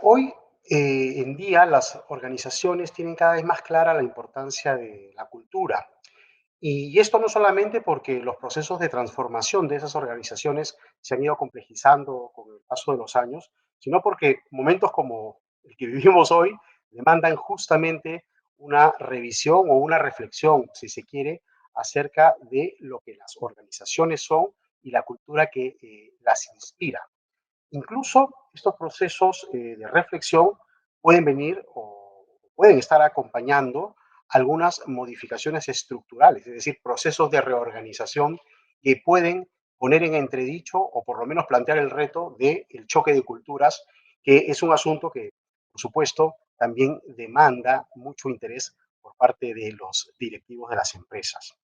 Hoy en día las organizaciones tienen cada vez más clara la importancia de la cultura. Y esto no solamente porque los procesos de transformación de esas organizaciones se han ido complejizando con el paso de los años, sino porque momentos como el que vivimos hoy demandan justamente una revisión o una reflexión, si se quiere, acerca de lo que las organizaciones son y la cultura que las inspira. Incluso estos procesos de reflexión pueden venir o pueden estar acompañando algunas modificaciones estructurales, es decir, procesos de reorganización que pueden poner en entredicho o por lo menos plantear el reto del choque de culturas, que es un asunto que, por supuesto, también demanda mucho interés por parte de los directivos de las empresas.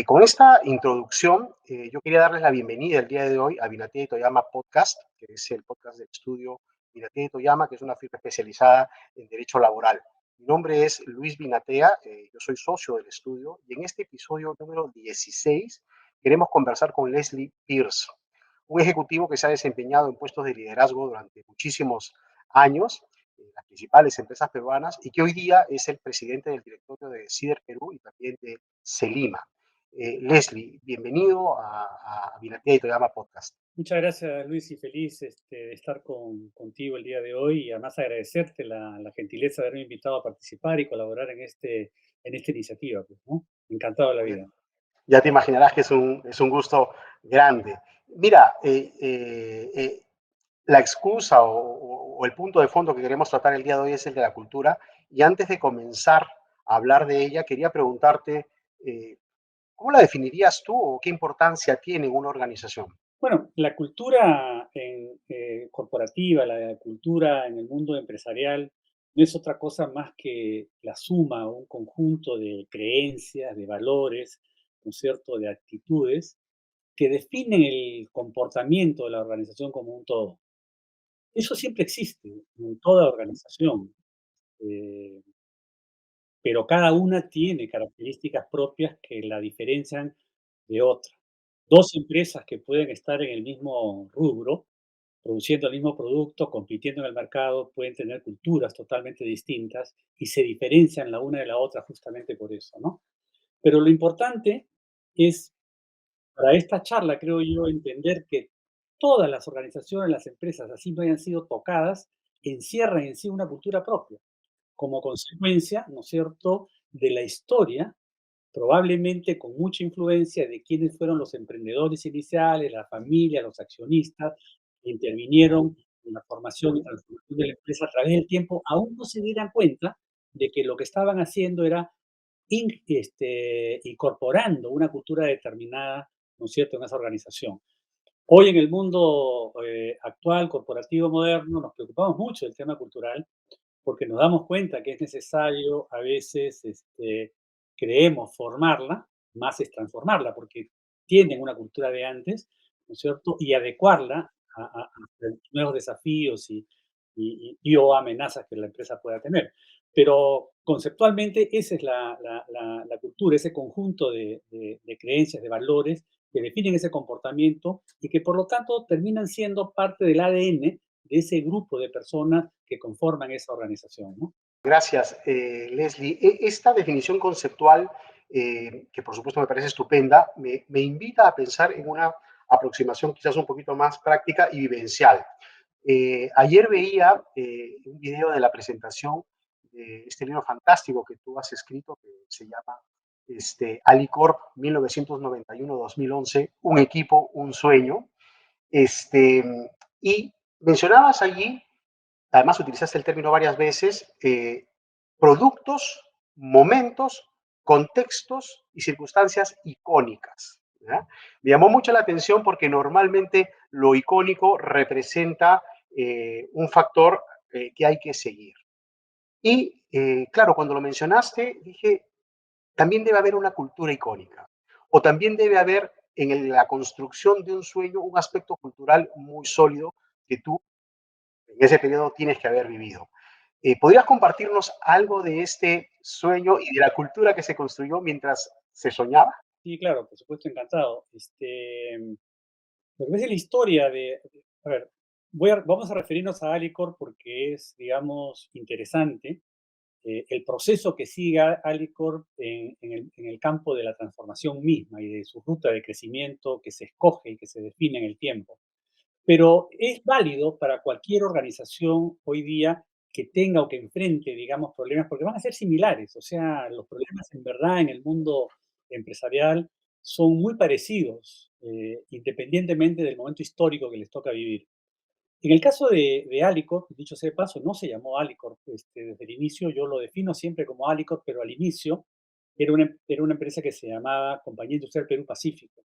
Con esta introducción, yo quería darles la bienvenida el día de hoy a Binatea y Toyama Podcast, que es el podcast del estudio Binatea y Toyama, que es una firma especializada en derecho laboral. Mi nombre es Luis Binatea, yo soy socio del estudio y en este episodio número 16 queremos conversar con Leslie Pierce, un ejecutivo que se ha desempeñado en puestos de liderazgo durante muchísimos años en las principales empresas peruanas y que hoy día es el presidente del directorio de CIDER Perú y también de CELIMA. Leslie, bienvenido a Binatea y Toyama Podcast. Muchas gracias, Luis, y feliz de estar contigo el día de hoy y además agradecerte la gentileza de haberme invitado a participar y colaborar en esta iniciativa, pues, ¿no? Encantado de la vida. Ya te imaginarás que es un gusto grande. Mira, la excusa o el punto de fondo que queremos tratar el día de hoy es el de la cultura. Y antes de comenzar a hablar de ella, quería preguntarte, eh, ¿cómo la definirías tú o qué importancia tiene en una organización? Bueno, la cultura corporativa, la cultura en el mundo empresarial, no es otra cosa más que la suma o un conjunto de creencias, de valores, ¿no es cierto?, de actitudes que definen el comportamiento de la organización como un todo. Eso siempre existe en toda organización, eh, pero cada una tiene características propias que la diferencian de otra. Dos empresas que pueden estar en el mismo rubro, produciendo el mismo producto, compitiendo en el mercado, pueden tener culturas totalmente distintas y se diferencian la una de la otra justamente por eso, ¿no? Pero lo importante es, para esta charla, creo yo, entender que todas las organizaciones, las empresas, así no hayan sido tocadas, encierran en sí una cultura propia como consecuencia, ¿no es cierto?, de la historia, probablemente con mucha influencia de quiénes fueron los emprendedores iniciales, la familia, los accionistas, que intervinieron en la formación y transformación de la empresa a través del tiempo, aún no se dieran cuenta de que lo que estaban haciendo era incorporando una cultura determinada, ¿no es cierto?, en esa organización. Hoy en el mundo actual, corporativo, moderno, nos preocupamos mucho del tema cultural porque nos damos cuenta que es necesario a veces, creemos formarla, más es transformarla, porque tienen una cultura de antes, ¿no es cierto? Y adecuarla a los nuevos desafíos y o amenazas que la empresa pueda tener. Pero conceptualmente esa es la cultura, ese conjunto de creencias, de valores que definen ese comportamiento y que por lo tanto terminan siendo parte del ADN de ese grupo de personas que conforman esa organización, ¿no? Gracias, Leslie. Esta definición conceptual, que por supuesto me parece estupenda, me invita a pensar en una aproximación quizás un poquito más práctica y vivencial. Ayer veía un video de la presentación de este libro fantástico que tú has escrito, que se llama Alicorp 1991-2011, Un equipo, un sueño. Y mencionabas allí, además utilizaste el término varias veces, productos, momentos, contextos y circunstancias icónicas. ¿Ya? Me llamó mucho la atención porque normalmente lo icónico representa un factor que hay que seguir. Y claro, cuando lo mencionaste, dije, también debe haber una cultura icónica o también debe haber la construcción de un sueño un aspecto cultural muy sólido que tú en ese periodo tienes que haber vivido. ¿Podrías compartirnos algo de este sueño y de la cultura que se construyó mientras se soñaba? Sí, claro, por supuesto, encantado. Lo que es la historia a ver, vamos a referirnos a Alicorp porque es, digamos, interesante el proceso que sigue Alicorp en el campo de la transformación misma y de su ruta de crecimiento que se escoge y que se define en el tiempo. Pero es válido para cualquier organización hoy día que tenga o que enfrente, digamos, problemas, porque van a ser similares. O sea, los problemas en verdad en el mundo empresarial son muy parecidos, independientemente del momento histórico que les toca vivir. En el caso de Alicorp, dicho sea de paso, no se llamó Alicorp desde el inicio, yo lo defino siempre como Alicorp, pero al inicio era una empresa que se llamaba Compañía Industrial Perú Pacífico,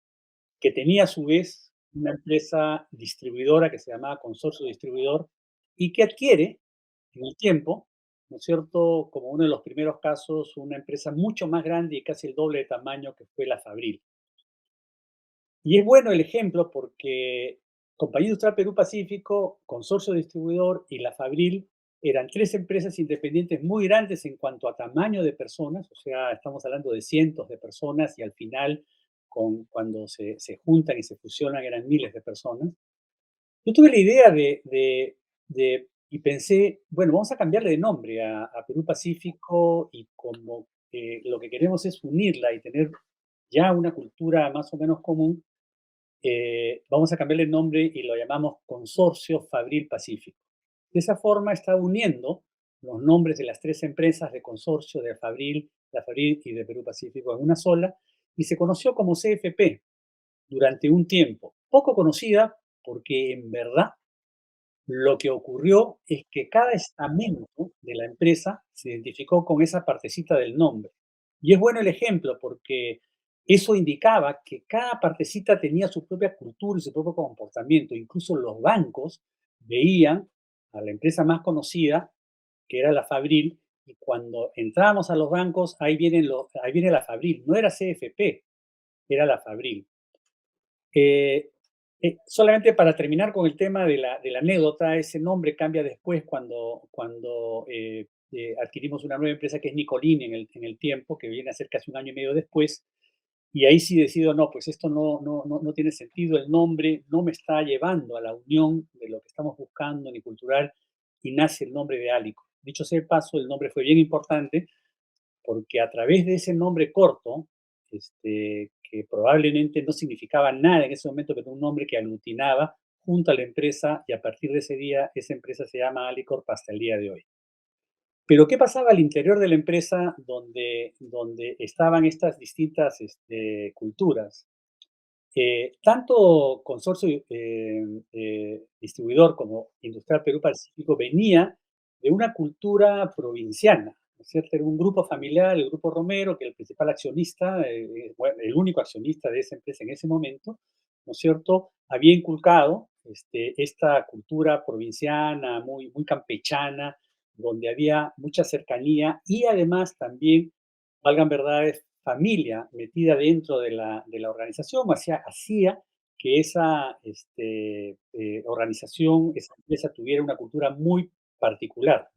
que tenía a su vez una empresa distribuidora que se llamaba Consorcio Distribuidor y que adquiere en el tiempo, ¿no es cierto?, como uno de los primeros casos, una empresa mucho más grande y casi el doble de tamaño que fue la Fabril. Y es bueno el ejemplo porque Compañía Industrial Perú Pacífico, Consorcio Distribuidor y la Fabril eran tres empresas independientes muy grandes en cuanto a tamaño de personas, o sea, estamos hablando de cientos de personas y al final, cuando se juntan y se fusionan, eran miles de personas. Yo tuve la idea y pensé, bueno, vamos a cambiarle de nombre a Perú Pacífico y como lo que queremos es unirla y tener ya una cultura más o menos común, vamos a cambiarle el nombre y lo llamamos Consorcio Fabril Pacífico. De esa forma está uniendo los nombres de las tres empresas de consorcio de Fabril, la Fabril y de Perú Pacífico en una sola y se conoció como CFP durante un tiempo. Poco conocida porque en verdad lo que ocurrió es que cada estamento de la empresa se identificó con esa partecita del nombre. Y es bueno el ejemplo porque eso indicaba que cada partecita tenía su propia cultura y su propio comportamiento. Incluso los bancos veían a la empresa más conocida, que era la Fabril, y cuando entrábamos a los bancos, ahí viene la Fabril. No era CFP, era la Fabril. Eh, Solamente para terminar con el tema de la anécdota, ese nombre cambia después cuando adquirimos una nueva empresa que es Nicolini en el tiempo, que viene a ser casi un año y medio después, y ahí sí decido, no, pues esto no tiene sentido, el nombre no me está llevando a la unión de lo que estamos buscando ni cultural, y nace el nombre de Alico. Dicho sea de paso, el nombre fue bien importante porque a través de ese nombre corto, que probablemente no significaba nada en ese momento, pero un nombre que aglutinaba junto a la empresa y a partir de ese día esa empresa se llama Alicorp hasta el día de hoy. Pero ¿qué pasaba al interior de la empresa donde estaban estas distintas culturas? Tanto Consorcio Distribuidor como Industrial Perú Pacífico venía de una cultura provinciana, ¿no es cierto? Era un grupo familiar, el Grupo Romero, que el principal accionista, bueno, el único accionista de esa empresa en ese momento, ¿no es cierto? Había inculcado esta cultura provinciana, muy campechana, donde había mucha cercanía y además también, valgan verdades, familia metida dentro de la organización, hacía que esa organización, esa empresa tuviera una cultura muy particular.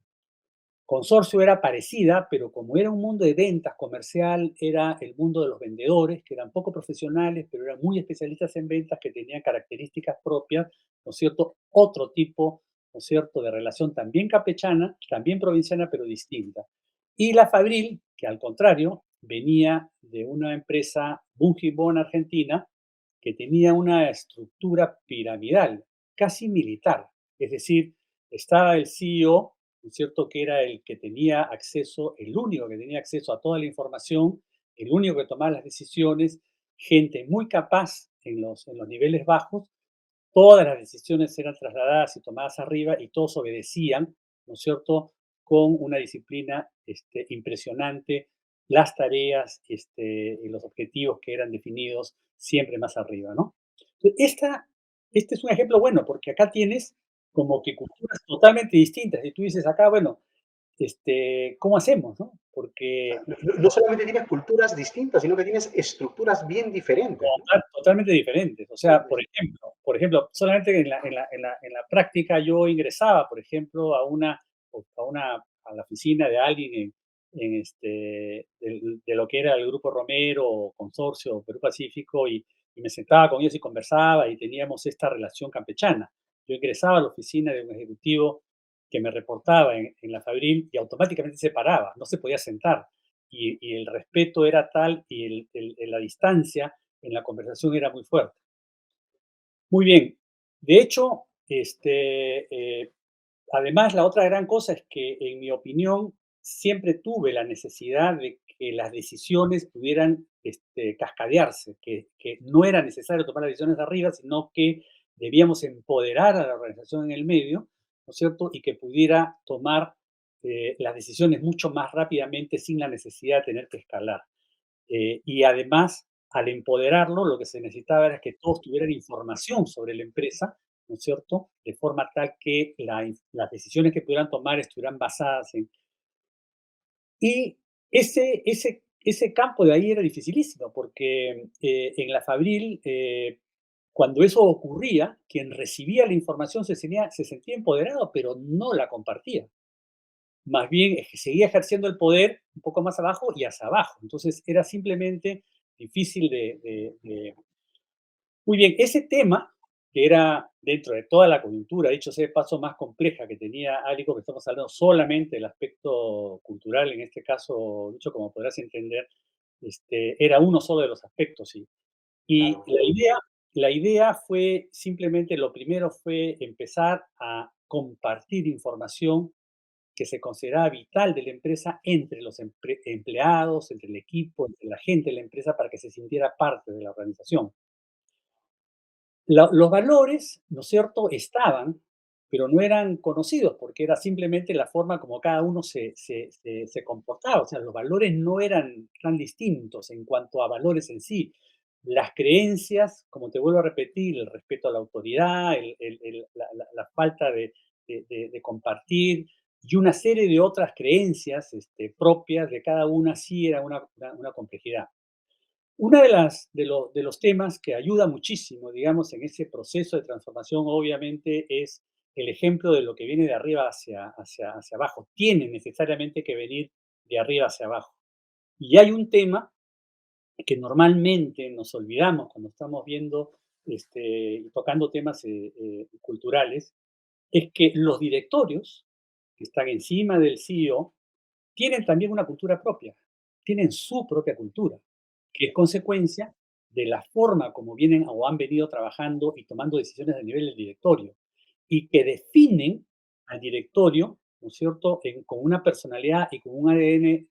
Consorcio era parecida, pero como era un mundo de ventas comercial, era el mundo de los vendedores, que eran poco profesionales, pero eran muy especialistas en ventas, que tenían características propias, ¿no es cierto? Otro tipo, ¿no es cierto?, de relación también campechana, también provinciana, pero distinta. Y la Fabril, que al contrario, venía de una empresa Bungibón argentina, que tenía una estructura piramidal, casi militar. Es decir, estaba el CEO, ¿no es cierto?, que era el que tenía acceso, el único que tenía acceso a toda la información, el único que tomaba las decisiones, gente muy capaz en los niveles bajos, todas las decisiones eran trasladadas y tomadas arriba y todos obedecían, ¿no es cierto?, con una disciplina impresionante, las tareas y los objetivos que eran definidos siempre más arriba, ¿no? Este es un ejemplo bueno, porque acá tienes como que culturas totalmente distintas. Y tú dices acá, bueno, ¿cómo hacemos, no? Porque No solamente tienes culturas distintas, sino que tienes estructuras bien diferentes, ¿no? totalmente diferentes. O sea, por ejemplo, solamente en la práctica yo ingresaba, por ejemplo, a la oficina de alguien de lo que era el Grupo Romero o Consorcio Perú Pacífico y me sentaba con ellos y conversaba y teníamos esta relación campechana. Yo ingresaba a la oficina de un ejecutivo que me reportaba en la Fabril y automáticamente se paraba, no se podía sentar. Y el respeto era tal y la distancia en la conversación era muy fuerte. Muy bien. De hecho, además, la otra gran cosa es que, en mi opinión, siempre tuve la necesidad de que las decisiones pudieran cascadearse, que no era necesario tomar las decisiones de arriba, sino que debíamos empoderar a la organización en el medio, ¿no es cierto? Y que pudiera tomar las decisiones mucho más rápidamente sin la necesidad de tener que escalar. Y además, al empoderarlo, lo que se necesitaba era que todos tuvieran información sobre la empresa, ¿no es cierto? De forma tal que las decisiones que pudieran tomar estuvieran basadas en... Y ese campo de ahí era dificilísimo, porque en la Fabril, cuando eso ocurría, quien recibía la información se sentía empoderado, pero no la compartía. Más bien seguía ejerciendo el poder un poco más abajo y hacia abajo. Entonces era simplemente difícil Muy bien, ese tema, que era dentro de toda la coyuntura, dicho sea de paso, más compleja que tenía Álico, que estamos hablando solamente del aspecto cultural, en este caso, dicho como podrás entender, era uno solo de los aspectos, sí. Y Claro. la idea fue simplemente, lo primero fue empezar a compartir información que se consideraba vital de la empresa entre los empleados, entre el equipo, entre la gente de la empresa, para que se sintiera parte de la organización. Los valores, ¿no es cierto?, estaban, pero no eran conocidos porque era simplemente la forma como cada uno se comportaba. O sea, los valores no eran tan distintos en cuanto a valores en sí. Las creencias, como te vuelvo a repetir, el respeto a la autoridad, la falta de compartir y una serie de otras creencias propias de cada una, sí era una complejidad. Una de los temas que ayuda muchísimo, digamos, en ese proceso de transformación, obviamente, es el ejemplo de lo que viene de arriba hacia abajo. Tiene necesariamente que venir de arriba hacia abajo. Y hay un tema que normalmente nos olvidamos cuando estamos viendo y tocando temas culturales, es que los directorios que están encima del CEO tienen también una cultura propia, tienen su propia cultura, que es consecuencia de la forma como vienen o han venido trabajando y tomando decisiones a nivel del directorio, y que definen al directorio, ¿no es cierto?, con una personalidad y con un ADN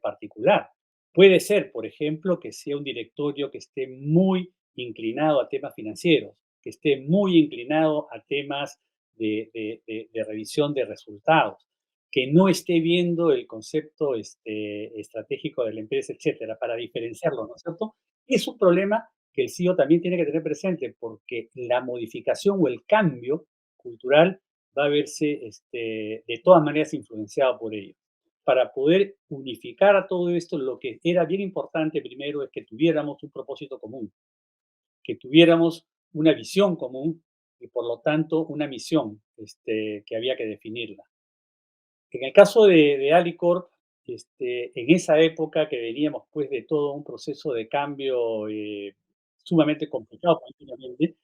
particular. Puede ser, por ejemplo, que sea un directorio que esté muy inclinado a temas financieros, que esté muy inclinado a temas de revisión de resultados, que no esté viendo el concepto estratégico de la empresa, etcétera, para diferenciarlo, ¿no es cierto? Es un problema que el CEO también tiene que tener presente, porque la modificación o el cambio cultural va a verse de todas maneras influenciado por ello. Para poder unificar a todo esto, lo que era bien importante primero es que tuviéramos un propósito común, que tuviéramos una visión común y por lo tanto una misión que había que definirla. En el caso de Alicorp, en esa época que veníamos pues de todo un proceso de cambio sumamente complicado políticamente,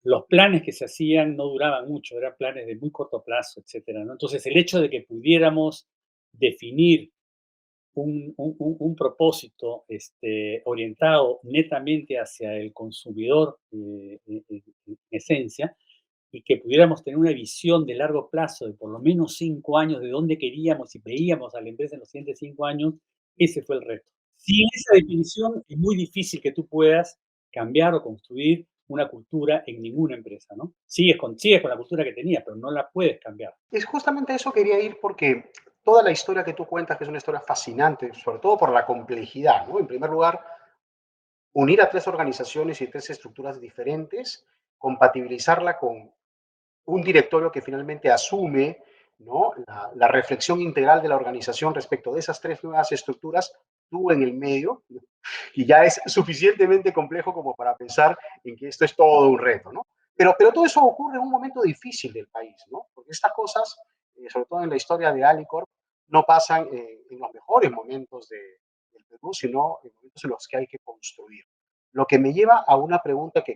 los planes que se hacían no duraban mucho, eran planes de muy corto plazo, etcétera, ¿no? Entonces, el hecho de que pudiéramos definir un propósito orientado netamente hacia el consumidor en esencia, y que pudiéramos tener una visión de largo plazo de por lo menos 5 años de dónde queríamos y veíamos a la empresa en los siguientes 5 años, ese fue el reto. Sin esa definición es muy difícil que tú puedas cambiar o construir una cultura en ninguna empresa, ¿no? Sigues con la cultura que tenías, pero no la puedes cambiar. Es justamente eso quería ir porque toda la historia que tú cuentas, que es una historia fascinante, sobre todo por la complejidad, ¿no? En primer lugar, unir a tres organizaciones y tres estructuras diferentes, compatibilizarla con un directorio que finalmente asume, ¿no?, la reflexión integral de la organización respecto de esas tres nuevas estructuras, tú en el medio, ¿no? Y ya es suficientemente complejo como para pensar en que esto es todo un reto, ¿no? Pero todo eso ocurre en un momento difícil del país, ¿no? Porque estas cosas, sobre todo en la historia de Alicorp, no pasan en los mejores momentos del Perú, sino en momentos en los que hay que construir. Lo que me lleva a una pregunta que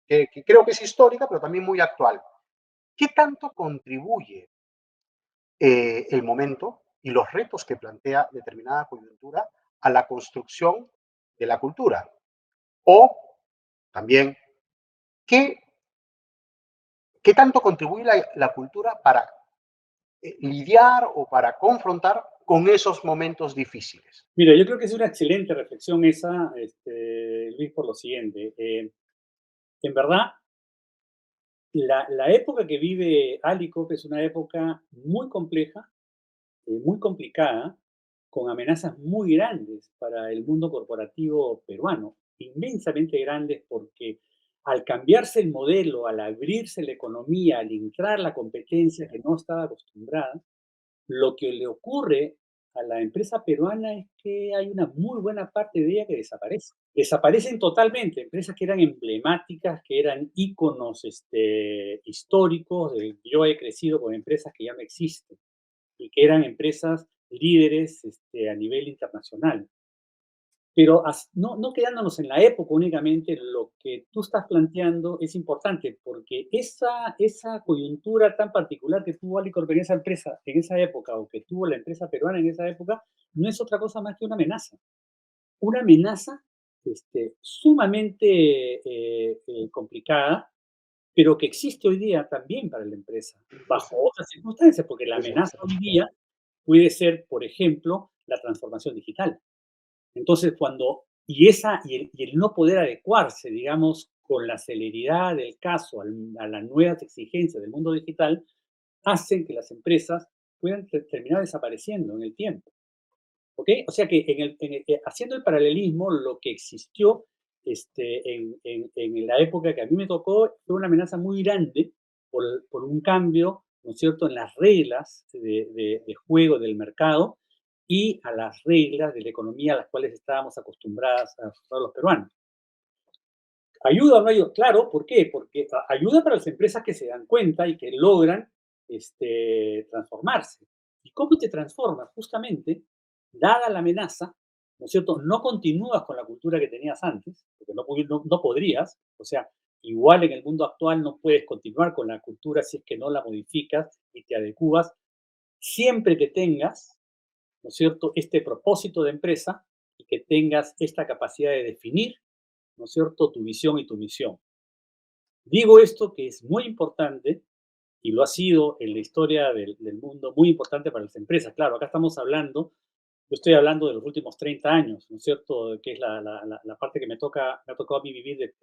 creo que es histórica, pero también muy actual. ¿Qué tanto contribuye el momento y los retos que plantea determinada coyuntura a la construcción de la cultura? O también, ¿qué, qué tanto contribuye la cultura para lidiar o para confrontar con esos momentos difíciles? Mira, yo creo que es una excelente reflexión esa, Luis, por lo siguiente. En verdad, la época que vive Alicoc es una época muy compleja, muy complicada, con amenazas muy grandes para el mundo corporativo peruano, inmensamente grandes porque al cambiarse el modelo, al abrirse la economía, al entrar la competencia que no estaba acostumbrada, lo que le ocurre a la empresa peruana es que hay una muy buena parte de ella que desaparece. Desaparecen totalmente empresas que eran emblemáticas, que eran íconos históricos. Yo he crecido con empresas que ya no existen y que eran empresas líderes a nivel internacional. Pero no quedándonos en la época únicamente, lo que tú estás planteando es importante porque esa coyuntura tan particular que tuvo Alicorp en esa empresa en esa época o que tuvo la empresa peruana en esa época, no es otra cosa más que una amenaza sumamente complicada, pero que existe hoy día también para la empresa, bajo otras circunstancias, porque la Es muy amenaza cierto. hoy día puede ser, por ejemplo, la transformación digital. Entonces, y el no poder adecuarse, digamos, con la celeridad del caso a las nuevas exigencias del mundo digital, hacen que las empresas puedan terminar desapareciendo en el tiempo. ¿Ok? O sea que haciendo el paralelismo, lo que existió en la época que a mí me tocó fue una amenaza muy grande por un cambio, ¿no es cierto?, en las reglas de juego del mercado y a las reglas de la economía a las cuales estábamos acostumbrados a todos los peruanos. ¿Ayuda o no ayuda? Claro, ¿por qué? Porque ayuda para las empresas que se dan cuenta y que logran transformarse. ¿Y cómo te transformas? Justamente, dada la amenaza, ¿no es cierto? No continúas con la cultura que tenías antes, porque no podrías, o sea, igual en el mundo actual no puedes continuar con la cultura si es que no la modificas y te adecuas, siempre que tengas, ¿no es cierto?, este propósito de empresa y que tengas esta capacidad de definir, ¿no es cierto?, tu visión y tu misión. Digo esto que es muy importante y lo ha sido en la historia del mundo, muy importante para las empresas. Claro, acá estamos hablando, yo estoy hablando de los últimos 30 años, ¿no es cierto?, que es la parte que me ha tocado a mí vivir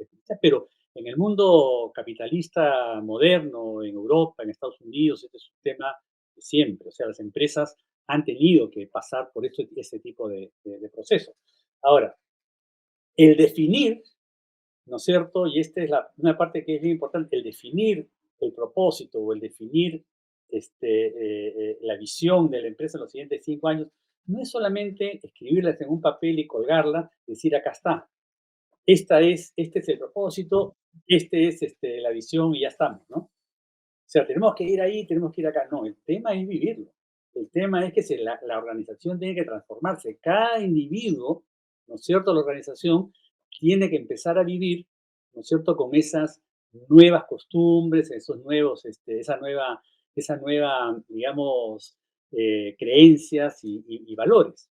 pero en el mundo capitalista moderno, en Europa, en Estados Unidos, este es un tema de siempre. O sea, las empresas han tenido que pasar por este tipo de procesos. Ahora, el definir, ¿no es cierto? Y esta es una parte que es bien importante, el definir el propósito o el definir la visión de la empresa en los siguientes 5 años, no es solamente escribirlas en un papel y colgarla, decir acá está, este es el propósito, la visión y ya estamos, ¿no? O sea, tenemos que ir ahí, tenemos que ir acá. No, el tema es vivirlo. El tema es que la organización tiene que transformarse. Cada individuo, ¿no es cierto?, la organización tiene que empezar a vivir, ¿no es cierto?, con esas nuevas costumbres, esa nueva, digamos, creencias y valores.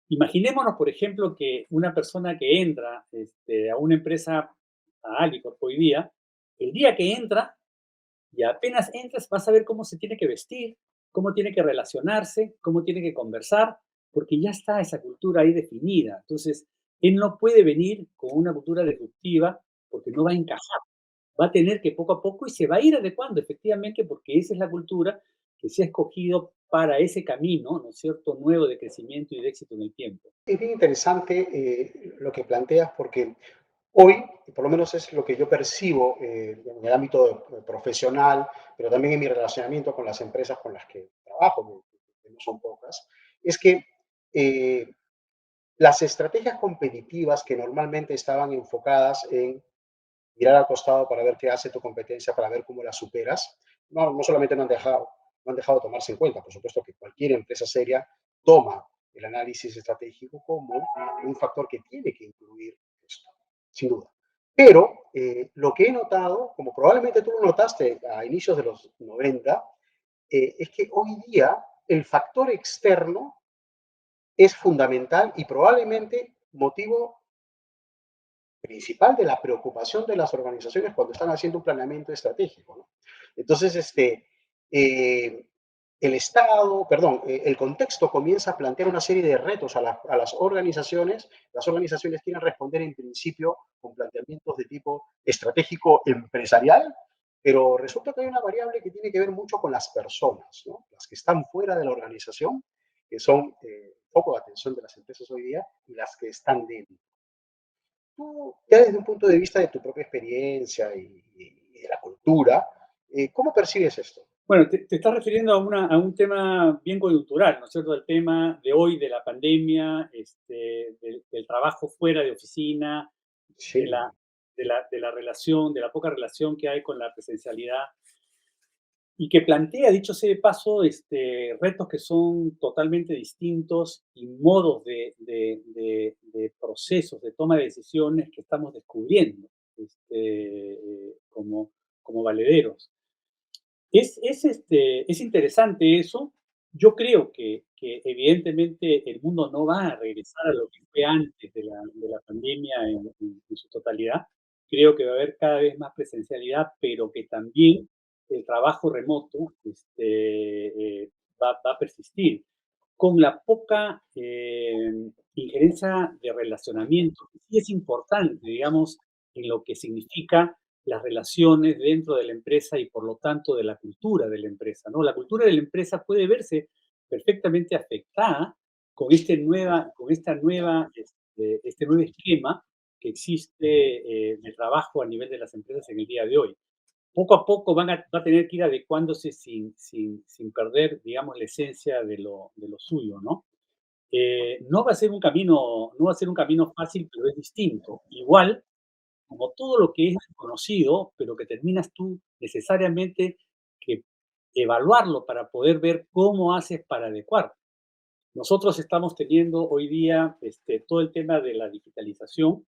Imaginémonos, por ejemplo, que una persona que entra a una empresa, a Alicorp hoy día, el día que entra, y apenas entras, vas a ver cómo se tiene que vestir, cómo tiene que relacionarse, cómo tiene que conversar, porque ya está esa cultura ahí definida. Entonces, él no puede venir con una cultura disruptiva porque no va a encajar. Va a tener que poco a poco y se va a ir adecuando, efectivamente, porque esa es la cultura que se ha escogido para ese camino, ¿no es cierto?, nuevo de crecimiento y de éxito en el tiempo. Es bien interesante lo que planteas porque hoy, por lo menos es lo que yo percibo en el ámbito profesional, pero también en mi relacionamiento con las empresas con las que trabajo, que no son pocas, es que eh, las estrategias competitivas que normalmente estaban enfocadas en mirar al costado para ver qué hace tu competencia, para ver cómo la superas, no solamente no han dejado tomarse en cuenta, por supuesto que cualquier empresa seria toma el análisis estratégico como un factor que tiene que incluir esto, sin duda. Pero lo que he notado, como probablemente tú lo notaste a inicios de los 90, es que hoy día el factor externo es fundamental y probablemente motivo principal de la preocupación de las organizaciones cuando están haciendo un planeamiento estratégico, ¿no? Entonces, eh, el Estado, perdón, el contexto comienza a plantear una serie de retos a las organizaciones. Las organizaciones quieren responder en principio con planteamientos de tipo estratégico empresarial, pero resulta que hay una variable que tiene que ver mucho con las personas, ¿no? Las que están fuera de la organización, que son foco de atención de las empresas hoy día, y las que están dentro. Tú, ya desde un punto de vista de tu propia experiencia y de la cultura, ¿cómo percibes esto? Bueno, te estás refiriendo a un tema bien coyuntural, ¿no es cierto? El tema de hoy, de la pandemia, del trabajo fuera de oficina, de la, Sí, de la relación, de la poca relación que hay con la presencialidad y que plantea, dicho sea de paso, retos que son totalmente distintos y modos de procesos, de toma de decisiones que estamos descubriendo como, como valederos. Es interesante eso. Yo creo que evidentemente el mundo no va a regresar a lo que fue antes de la pandemia en su totalidad. Creo que va a haber cada vez más presencialidad, pero que también el trabajo remoto va a persistir con la poca injerencia de relacionamiento, que sí es importante, digamos, en lo que significa las relaciones dentro de la empresa y por lo tanto de la cultura de la empresa, ¿no? La cultura de la empresa puede verse perfectamente afectada este nuevo esquema que existe de trabajo a nivel de las empresas en el día de hoy. Poco a poco va a tener que ir adecuándose sin perder, digamos, la esencia de lo suyo, ¿no? No va a ser un camino, no va a ser un camino fácil, pero es distinto. Igual, como todo lo que es desconocido, pero que terminas tú necesariamente que evaluarlo para poder ver cómo haces para adecuar. Nosotros estamos teniendo hoy día todo el tema de la digitalización,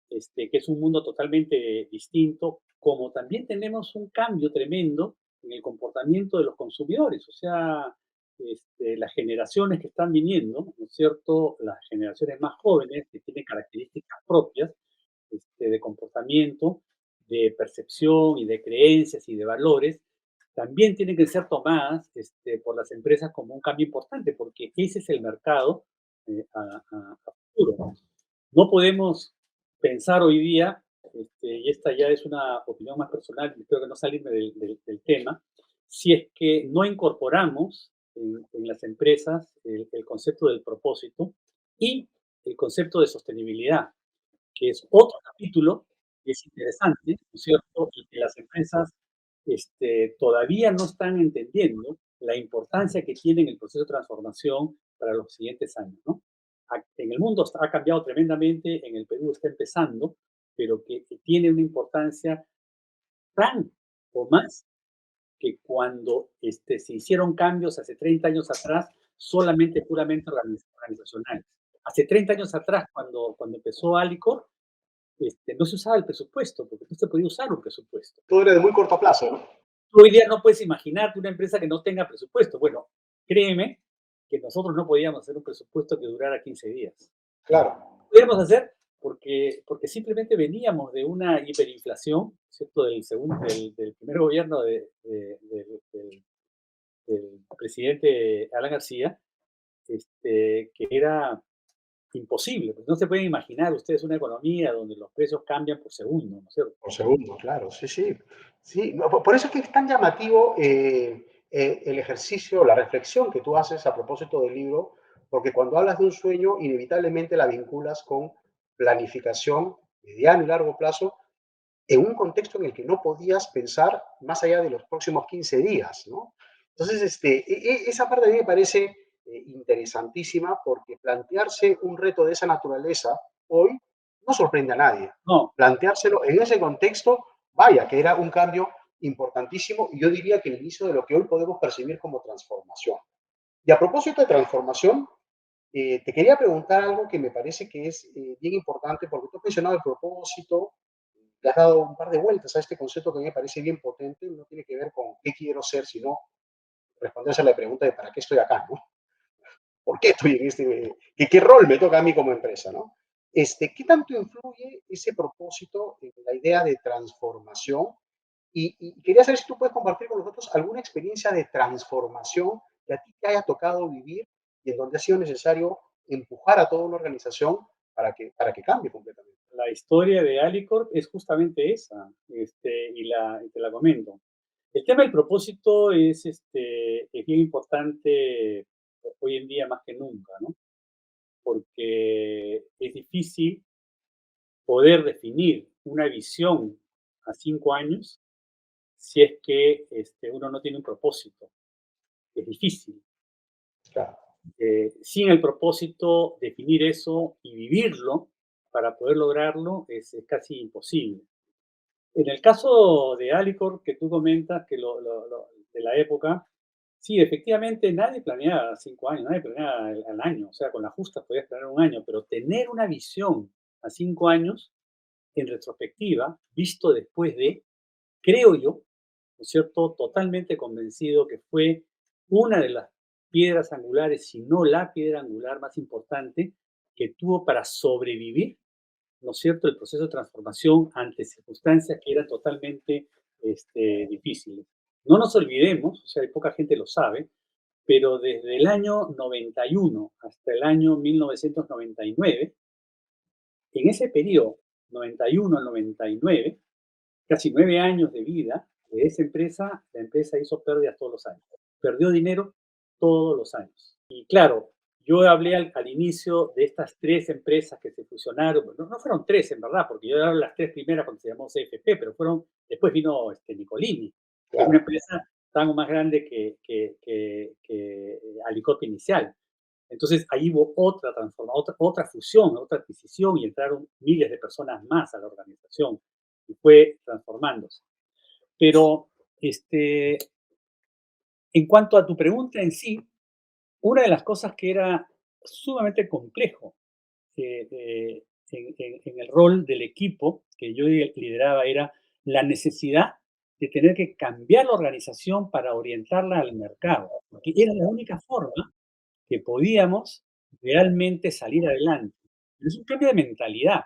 que es un mundo totalmente distinto, como también tenemos un cambio tremendo en el comportamiento de los consumidores, o sea, las generaciones que están viniendo, ¿no es cierto? Las generaciones más jóvenes que tienen características propias de comportamiento, de percepción y de creencias y de valores, también tienen que ser tomadas por las empresas como un cambio importante, porque ese es el mercado a futuro. No podemos pensar hoy día, y esta ya es una opinión más personal, y espero que no salirme del tema, si es que no incorporamos en las empresas el concepto del propósito y el concepto de sostenibilidad, que es otro capítulo que es interesante, ¿no es cierto? Y que las empresas todavía no están entendiendo la importancia que tiene en el proceso de transformación para los siguientes años, ¿no? En el mundo ha cambiado tremendamente, en el Perú está empezando, pero que tiene una importancia tan o más que cuando se hicieron cambios hace 30 años atrás, solamente puramente organizacionales. Hace 30 años atrás, cuando empezó Alicor, no se usaba el presupuesto, porque no se podía usar un presupuesto. todo era de muy corto plazo, ¿no? Tú hoy día no puedes imaginarte una empresa que no tenga presupuesto. Bueno, créeme que nosotros no podíamos hacer un presupuesto que durara 15 días. Claro, Podíamos hacer porque simplemente veníamos de una hiperinflación, ¿cierto? Del primer gobierno del presidente Alan García, que era imposible. Pues no se pueden imaginar ustedes una economía donde los precios cambian por segundo, ¿no es cierto? por segundo, claro, sí, sí. Sí, no, por eso es que es tan llamativo el ejercicio, la reflexión que tú haces a propósito del libro, porque cuando hablas de un sueño, inevitablemente la vinculas con planificación mediano y largo plazo en un contexto en el que no podías pensar más allá de los próximos 15 días, ¿no? Entonces, esa parte a mí me parece interesantísima porque plantearse un reto de esa naturaleza hoy no sorprende a nadie. No, Planteárselo en ese contexto, vaya, que era un cambio importantísimo y yo diría que el inicio de lo que hoy podemos percibir como transformación. Y a propósito de transformación, te quería preguntar algo que me parece que es bien importante porque tú has mencionado el propósito, le has dado un par de vueltas a este concepto que a mí me parece bien potente, no tiene que ver con qué quiero ser, sino responderse a la pregunta de para qué estoy acá, ¿no? ¿Por qué estoy en este, qué rol me toca a mí como empresa, ¿no? ¿Qué tanto influye ese propósito en la idea de transformación? Y quería saber si tú puedes compartir con nosotros alguna experiencia de transformación que a ti te haya tocado vivir y en donde ha sido necesario empujar a toda una organización para que cambie completamente. La historia de Alicorp es justamente esa, y te la comento. El tema del propósito es bien importante hoy en día más que nunca, ¿no? Porque es difícil poder definir una visión a 5 años si es que uno no tiene un propósito. Es difícil. Claro, Sin el propósito, definir eso y vivirlo para poder lograrlo es casi imposible. En el caso de Alicor, que tú comentas, que de la época, sí, efectivamente nadie planeaba 5 años, nadie planeaba al año, o sea, con la justa podías planear un año, pero tener una visión a 5 años, en retrospectiva, visto después de, creo yo, ¿no es cierto?, totalmente convencido que fue una de las piedras angulares, si no la piedra angular más importante que tuvo para sobrevivir, ¿no es cierto?, el proceso de transformación ante circunstancias que eran totalmente difíciles. No nos olvidemos, o sea, poca gente lo sabe, pero desde el año 91 hasta el año 1999, en ese periodo, 91 al 99, casi 9 años de vida de esa empresa, la empresa hizo pérdidas todos los años. Perdió dinero todos los años. Y claro, yo hablé al inicio de estas tres empresas que se fusionaron. No fueron tres, en verdad, porque yo hablé de las tres primeras cuando se llamó CFP, pero después vino Nicolini, que es una claro. empresa tan más grande que Alicorp inicial. Entonces, ahí hubo otra transformación, otra fusión, otra adquisición y entraron miles de personas más a la organización y fue transformándose. Pero en cuanto a tu pregunta en sí, una de las cosas que era sumamente complejo en el rol del equipo que yo lideraba era la necesidad de tener que cambiar la organización para orientarla al mercado, porque era la única forma que podíamos realmente salir adelante. Pero es un cambio de mentalidad.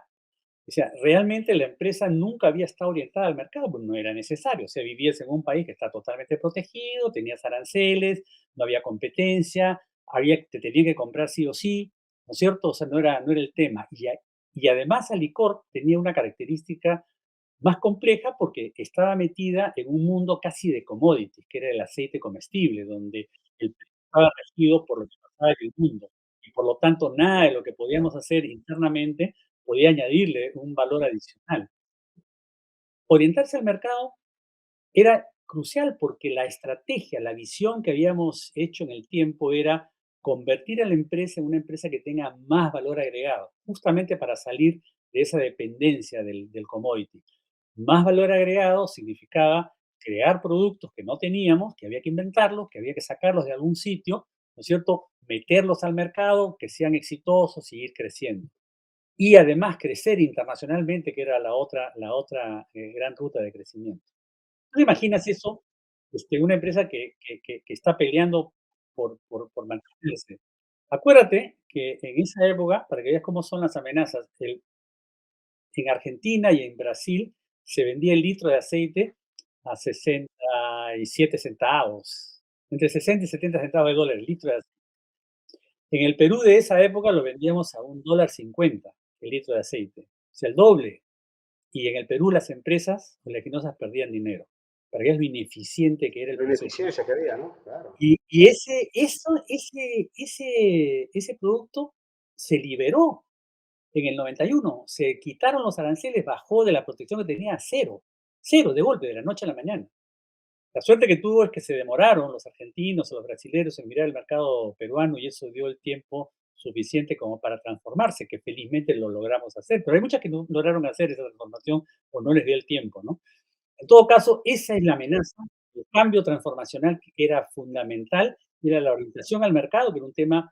O sea, realmente la empresa nunca había estado orientada al mercado, pues no era necesario. O sea, vivías en un país que está totalmente protegido, tenías aranceles, no había competencia, te tenía que comprar sí o sí, ¿no es cierto? O sea, no era el tema. Y además Alicorp tenía una característica más compleja porque estaba metida en un mundo casi de commodities, que era el aceite comestible, donde el precio estaba regido por lo que pasaba en el mundo. Y por lo tanto, nada de lo que podíamos hacer internamente podía añadirle un valor adicional. Orientarse al mercado era crucial porque la estrategia, la visión que habíamos hecho en el tiempo era convertir a la empresa en una empresa que tenga más valor agregado, justamente para salir de esa dependencia del commodity. Más valor agregado significaba crear productos que no teníamos, que había que inventarlos, que había que sacarlos de algún sitio, ¿no es cierto? Meterlos al mercado, que sean exitosos y ir creciendo. Y además crecer internacionalmente, que era la otra gran ruta de crecimiento. ¿Tú te imaginas eso? Una empresa que está peleando por mantenerse. Acuérdate que en esa época, para que veas cómo son las amenazas, en Argentina y en Brasil se vendía el litro de aceite a 67 centavos, entre 60 y 70 centavos de dólar el litro de aceite. En el Perú de esa época lo vendíamos a $1.50 el litro de aceite, o sea, el doble. Y en el Perú las empresas oleaginosas perdían dinero, para que veas lo ineficiente que era el La proceso. ineficiencia que había, ¿no? Claro. Y ese producto se liberó en el 91. Se quitaron los aranceles, bajó de la protección que tenía a cero. Cero, de golpe, de la noche a la mañana. La suerte que tuvo es que se demoraron los argentinos o los brasileños en mirar el mercado peruano y eso dio el tiempo suficiente como para transformarse, que felizmente lo logramos hacer. Pero hay muchas que no lograron hacer esa transformación o no les dio el tiempo, ¿no? En todo caso, esa es la amenaza, el cambio transformacional que era fundamental, era la orientación al mercado, que era un tema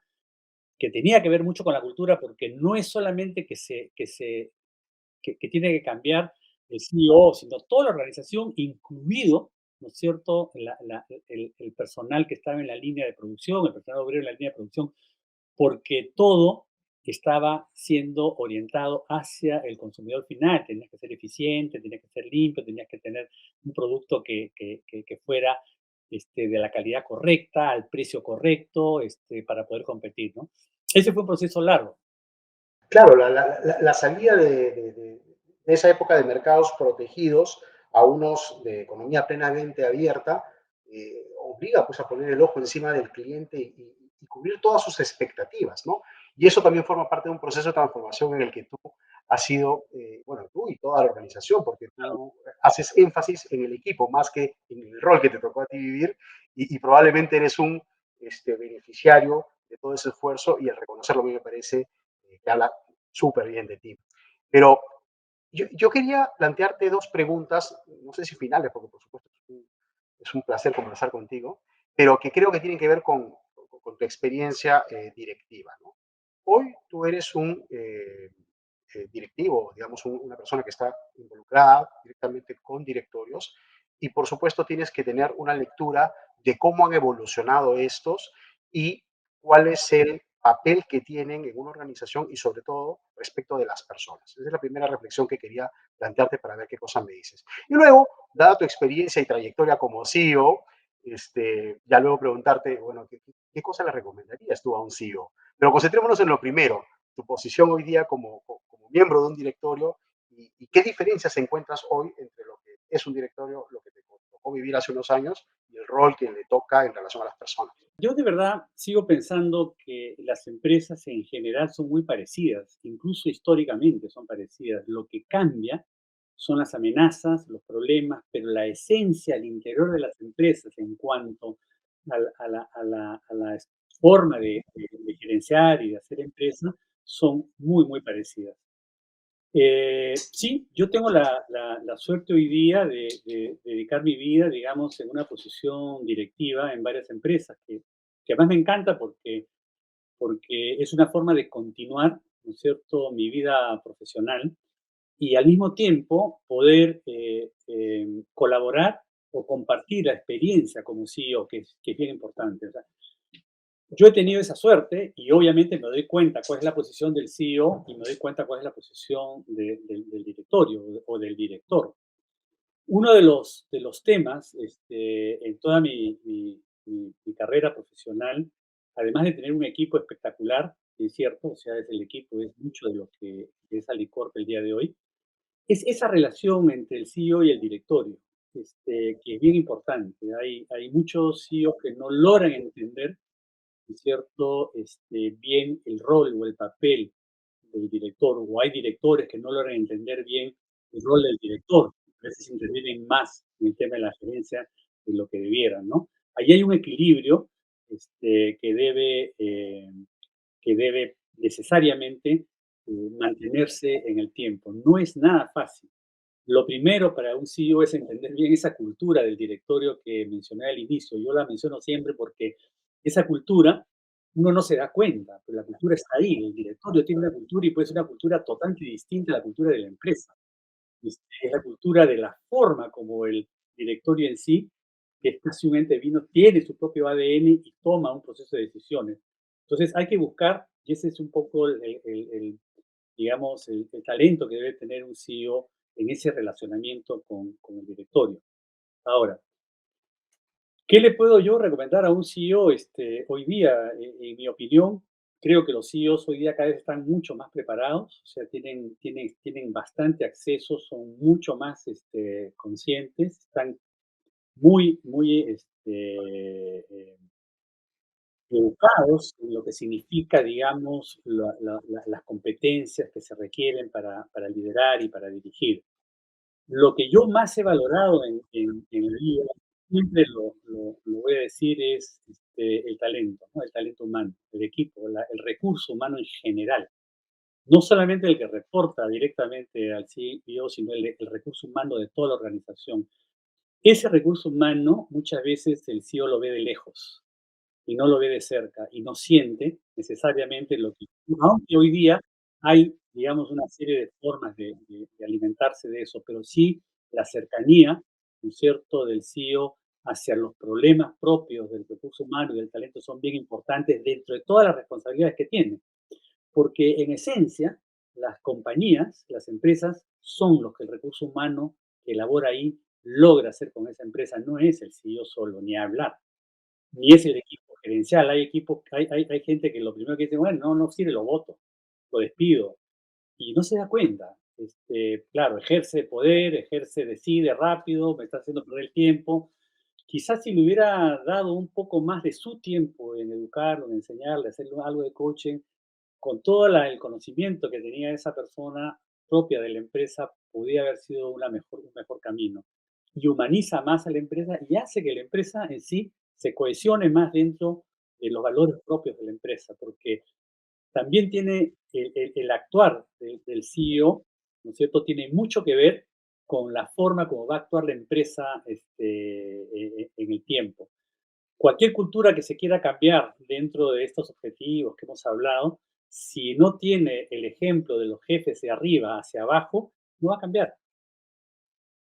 que tenía que ver mucho con la cultura, porque no es solamente que tiene que cambiar el CEO, sino toda la organización, incluido, ¿no es cierto?, el personal que estaba en la línea de producción, el personal obrero en la línea de producción, porque todo estaba siendo orientado hacia el consumidor final. Tenías que ser eficiente, tenías que ser limpio, tenías que tener un producto que fuera de la calidad correcta, al precio correcto, para poder competir, ¿no? Ese fue un proceso largo. Claro, la salida de esa época de mercados protegidos a unos de economía plenamente abierta obliga pues a poner el ojo encima del cliente y cubrir todas sus expectativas, ¿no? Y eso también forma parte de un proceso de transformación en el que tú has sido, bueno, tú y toda la organización, porque tú haces énfasis en el equipo más que en el rol que te tocó a ti vivir y probablemente eres un beneficiario de todo ese esfuerzo y el reconocerlo a mí me parece que habla súper bien de ti. Pero yo quería plantearte dos preguntas, no sé si finales, porque por supuesto es un placer conversar contigo, pero que creo que tienen que ver con tu experiencia directiva, ¿no? Hoy tú eres un directivo, digamos, una persona que está involucrada directamente con directorios y por supuesto tienes que tener una lectura de cómo han evolucionado estos y cuál es el papel que tienen en una organización y sobre todo respecto de las personas. Esa es la primera reflexión que quería plantearte para ver qué cosa me dices. Y luego, dada tu experiencia y trayectoria como CEO, ya luego preguntarte, bueno, ¿qué cosa le recomendarías tú a un CEO? Pero concentrémonos en lo primero, tu posición hoy día como miembro de un directorio y qué diferencias encuentras hoy entre lo que es un directorio, lo que te tocó vivir hace unos años y el rol que le toca en relación a las personas. Yo de verdad sigo pensando que las empresas en general son muy parecidas, incluso históricamente son parecidas. Lo que cambia son las amenazas, los problemas, pero la esencia al interior de las empresas en cuanto a la forma de gerenciar y de hacer empresa son muy, muy parecidas. Sí, yo tengo la suerte hoy día de dedicar mi vida, digamos, en una posición directiva en varias empresas, que además me encanta porque es una forma de continuar, ¿no es cierto?, mi vida profesional y al mismo tiempo poder colaborar o compartir la experiencia como CEO, que es bien importante. O sea, yo he tenido esa suerte y obviamente me doy cuenta cuál es la posición del CEO y me doy cuenta cuál es la posición del directorio o del director. Uno de los temas en toda mi carrera profesional, además de tener un equipo espectacular, es cierto, o sea, es el equipo, es mucho de lo que es Alicorp el día de hoy, es esa relación entre el CEO y el directorio, que es bien importante. Hay muchos CEOs que no logran entender, ¿no es cierto?, bien el rol o el papel del director, o hay directores que no logran entender bien el rol del director. A veces intervienen más en el tema de la gerencia de lo que debieran, ¿no? Ahí hay un equilibrio que debe necesariamente mantenerse en el tiempo. No es nada fácil. Lo primero para un CEO es entender bien esa cultura del directorio que mencioné al inicio. Yo la menciono siempre porque esa cultura uno no se da cuenta, pero la cultura está ahí. El directorio tiene una cultura y puede ser una cultura totalmente distinta a la cultura de la empresa. Es la cultura de la forma como el directorio en sí, que es casi un ente vino, tiene su propio ADN y toma un proceso de decisiones. Entonces hay que buscar, y ese es un poco digamos, el talento que debe tener un CEO en ese relacionamiento con el directorio. Ahora, ¿qué le puedo yo recomendar a un CEO hoy día? En mi opinión, creo que los CEOs hoy día cada vez están mucho más preparados, o sea, tienen bastante acceso, son mucho más conscientes, están muy, muy educados en lo que significa, digamos, las competencias que se requieren para liderar y para dirigir. Lo que yo más he valorado en la vida, siempre lo voy a decir, es el talento, ¿no? El talento humano, el equipo, el recurso humano en general. No solamente el que reporta directamente al CEO, sino el recurso humano de toda la organización. Ese recurso humano muchas veces el CEO lo ve de lejos y no lo ve de cerca y no siente necesariamente lo que, aunque hoy día hay digamos, una serie de formas de alimentarse de eso, pero sí la cercanía, ¿no es cierto?, del CEO hacia los problemas propios del recurso humano y del talento son bien importantes dentro de todas las responsabilidades que tiene. Porque en esencia, las compañías, las empresas, son los que el recurso humano que elabora ahí logra hacer con esa empresa. No es el CEO solo, ni hablar, ni es el equipo gerencial. Hay equipos, hay gente que lo primero que dice, bueno, no, no sirve, lo voto, lo despido, y no se da cuenta. Claro, ejerce poder, ejerce, decide rápido, me está haciendo perder el tiempo. Quizás si le hubiera dado un poco más de su tiempo en educarlo, en enseñarle, hacerle algo de coaching, con todo el conocimiento que tenía esa persona propia de la empresa, podía haber sido un mejor camino. Y humaniza más a la empresa y hace que la empresa en sí se cohesione más dentro de los valores propios de la empresa, porque también tiene el actuar del CEO, ¿no es cierto? Tiene mucho que ver con la forma como va a actuar la empresa en el tiempo. Cualquier cultura que se quiera cambiar dentro de estos objetivos que hemos hablado, si no tiene el ejemplo de los jefes de arriba hacia abajo, no va a cambiar.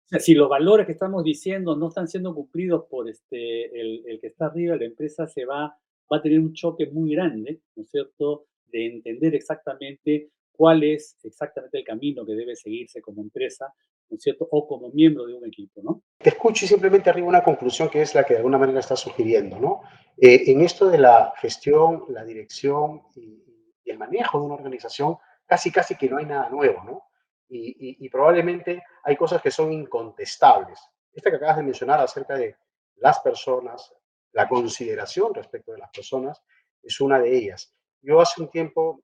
O sea, si los valores que estamos diciendo no están siendo cumplidos por el que está arriba, la empresa va a tener un choque muy grande, ¿no es cierto?, de entender exactamente cuál es exactamente el camino que debe seguirse como empresa, ¿no es cierto?, o como miembro de un equipo, ¿no? Te escucho y simplemente arriba una conclusión que es la que de alguna manera estás sugiriendo, ¿no? En esto de la gestión, la dirección y el manejo de una organización, casi que no hay nada nuevo, ¿no? Y probablemente hay cosas que son incontestables. Esta que acabas de mencionar acerca de las personas, la consideración respecto de las personas, es una de ellas. Yo hace un tiempo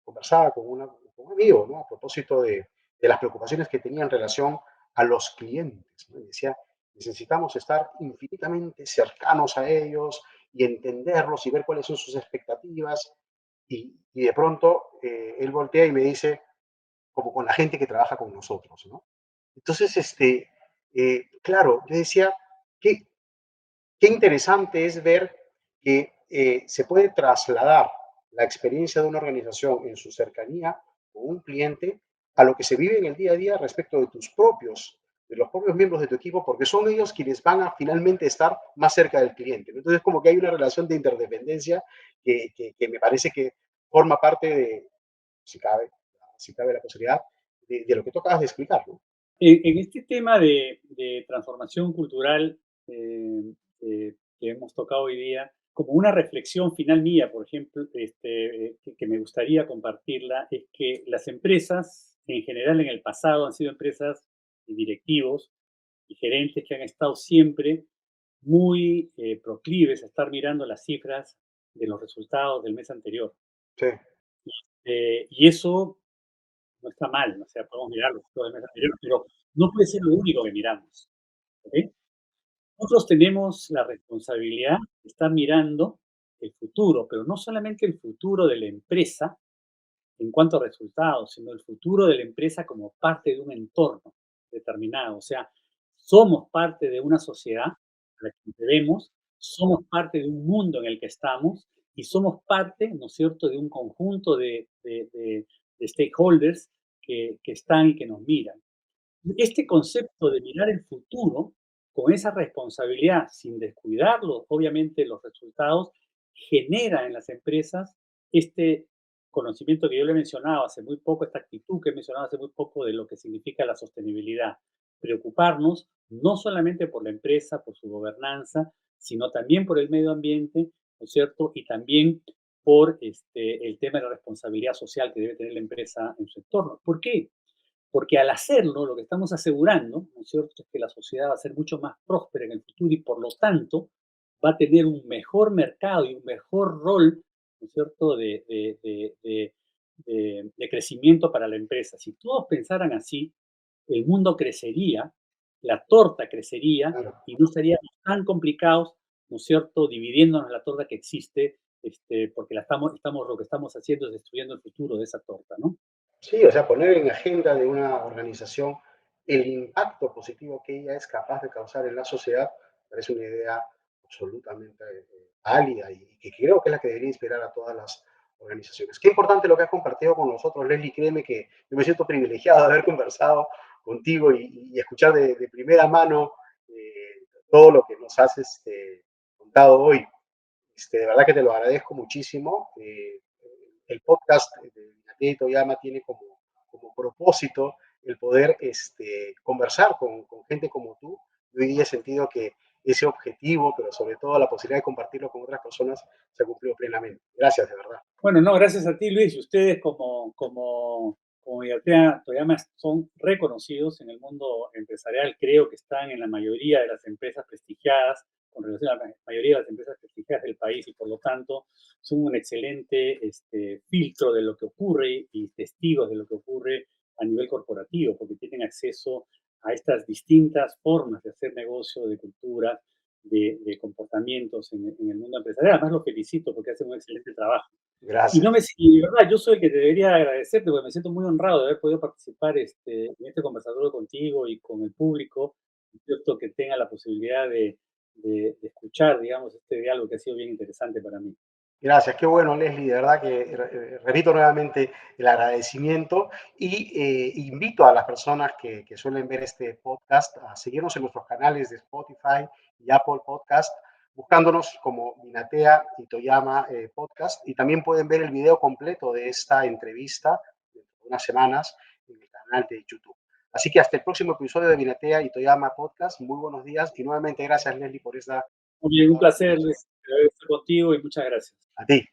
conversaba con un amigo, ¿no? A propósito de las preocupaciones que tenía en relación a los clientes, ¿no? Y decía, necesitamos estar infinitamente cercanos a ellos y entenderlos y ver cuáles son sus expectativas. Y de pronto él voltea y me dice, como con la gente que trabaja con nosotros, ¿no? Entonces, claro, yo decía, qué, qué interesante es ver que se puede trasladar la experiencia de una organización en su cercanía con un cliente a lo que se vive en el día a día respecto de los propios miembros de tu equipo, porque son ellos quienes van a finalmente estar más cerca del cliente, ¿no? Entonces, como que hay una relación de interdependencia que me parece que forma parte de, si cabe, si cabe la posibilidad, de lo que tú acabas de explicar, ¿no? En este tema de transformación cultural que hemos tocado hoy día, como una reflexión final mía, por ejemplo, que me gustaría compartirla, es que las empresas en general en el pasado han sido empresas y directivos y gerentes que han estado siempre muy proclives a estar mirando las cifras de los resultados del mes anterior. Sí, Y eso no está mal, o sea, podemos mirar los resultados del mes anterior, pero no puede ser lo único que miramos. ¿Ok? Nosotros tenemos la responsabilidad de estar mirando el futuro, pero no solamente el futuro de la empresa en cuanto a resultados, sino el futuro de la empresa como parte de un entorno determinado. O sea, somos parte de una sociedad a la que debemos, somos parte de un mundo en el que estamos y somos parte, ¿no es cierto?, de un conjunto de stakeholders que están y que nos miran. Este concepto de mirar el futuro con esa responsabilidad, sin descuidarlo, obviamente los resultados, genera en las empresas este conocimiento que yo le he mencionado hace muy poco, esta actitud que he mencionado hace muy poco de lo que significa la sostenibilidad. Preocuparnos no solamente por la empresa, por su gobernanza, sino también por el medio ambiente, ¿no es cierto? Y también por el tema de la responsabilidad social que debe tener la empresa en su entorno. ¿Por qué? Porque al hacerlo, lo que estamos asegurando, ¿no es cierto?, es que la sociedad va a ser mucho más próspera en el futuro y por lo tanto va a tener un mejor mercado y un mejor rol, ¿no es cierto?, de crecimiento para la empresa. Si todos pensaran así, el mundo crecería, la torta crecería claro. y no seríamos tan complicados, ¿no es cierto?, dividiéndonos la torta que existe, porque lo que estamos haciendo es destruyendo el futuro de esa torta, ¿no? Sí, o sea, poner en agenda de una organización el impacto positivo que ella es capaz de causar en la sociedad, parece una idea absolutamente válida y que creo que es la que debería inspirar a todas las organizaciones. Qué importante lo que has compartido con nosotros, Leslie. Créeme que yo me siento privilegiado de haber conversado contigo y escuchar de primera mano todo lo que nos has contado hoy. De verdad que te lo agradezco muchísimo. El podcast de Minatea y Toyama tiene como propósito el poder conversar con gente como tú. Yo hoy día he sentido que ese objetivo, pero sobre todo la posibilidad de compartirlo con otras personas, se ha cumplido plenamente. Gracias, de verdad. Bueno, no, gracias a ti, Luis. Y ustedes como Yatea Toyama son reconocidos en el mundo empresarial. Creo que están en la mayoría de las empresas prestigiadas, con relación a la mayoría de las empresas prestigiadas del país y por lo tanto son un excelente filtro de lo que ocurre y testigos de lo que ocurre a nivel corporativo, porque tienen acceso a estas distintas formas de hacer negocio, de cultura, de comportamientos en el mundo empresarial. Además, los felicito porque hacen un excelente trabajo. Y no Gracias. me, y de verdad, yo soy el que te debería agradecerte porque me siento muy honrado de haber podido participar en este conversatorio contigo y con el público, cierto que tenga la posibilidad de escuchar, digamos, este diálogo que ha sido bien interesante para mí. Gracias, qué bueno, Leslie. De verdad que repito nuevamente el agradecimiento y invito a las personas que suelen ver este podcast a seguirnos en nuestros canales de Spotify y Apple Podcast, buscándonos como Minatea y Toyama Podcast. Y también pueden ver el video completo de esta entrevista dentro de unas semanas en el canal de YouTube. Así que hasta el próximo episodio de Minatea y Toyama Podcast. Muy buenos días y nuevamente gracias, Leslie, por esta Muy bien, un placer conversación. estar contigo y muchas gracias. A ti.